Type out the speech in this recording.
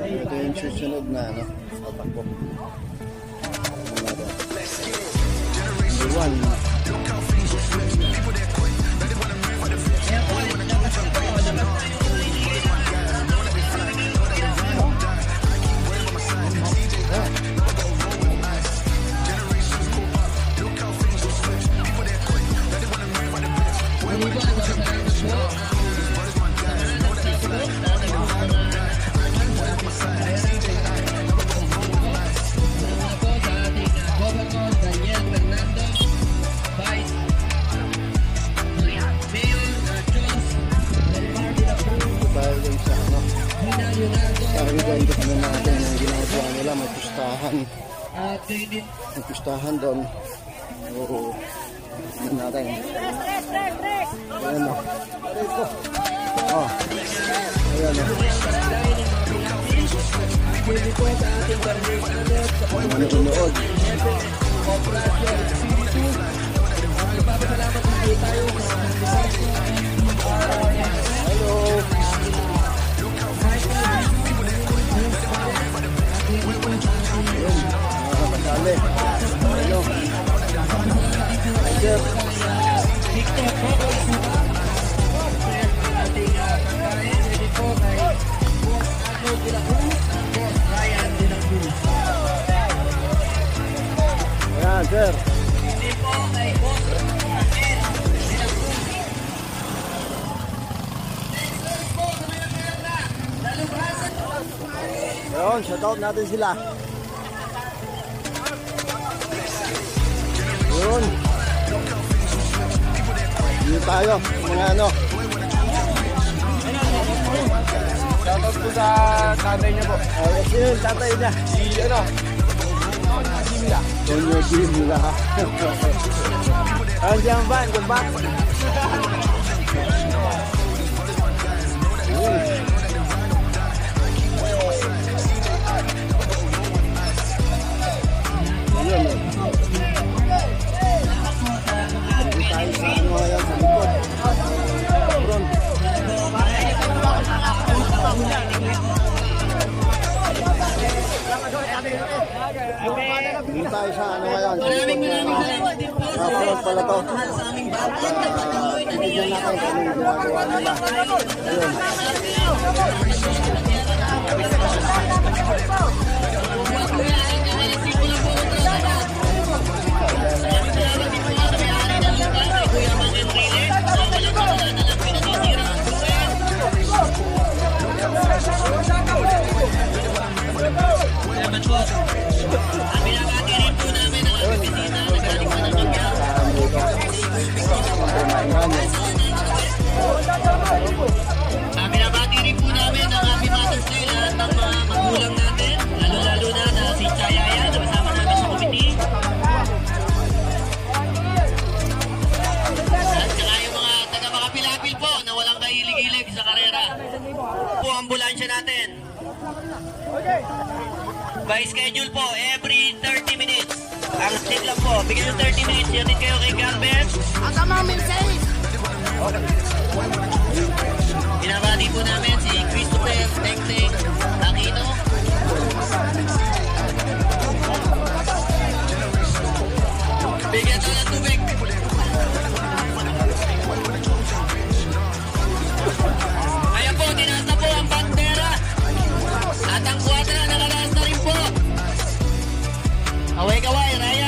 Ito yung susunod na ano, tatakbo. One. May pustahan doon. Oo. Yan natin. Ayan o. Oh. Ayan o. Manonood. Hello. Dale. Ano? Sir. Ayan, sir. Ayun, shoutout natin sila. Yun. Dito tayo, mga ano. Shoutout po sa tatay niya po. Sino yung tatay niya? Si ano? Jimila. Donyo Jimila. Ang jamban, jamban. Dito tayo sa ano ngayon. Napalot pala to. Bigyan natin kung anong ginagawa nila. Ayun. Binabati rin po namin ang Happy Mother's Day lahat ng mga magulang natin, lalo-lalo na si Chayaya na kasama namin sa committee. At saka yung mga taga-makapilapil po na walang kahilig-hilig sa karera. Po ang ambulansya natin. By schedule po, every 30 minutes. Ang stick lang po, bigyan yung 30 minutes, yatin kayo kay Garbet. Ang tamang mensahe. Binabati po namin si Christopher Tek-Tek Aquino. Bigyan to ng tubig. Ayan po, tinaas na po ang bandera. At ang kwadra nakalas na rin po. Away kaway, Raya.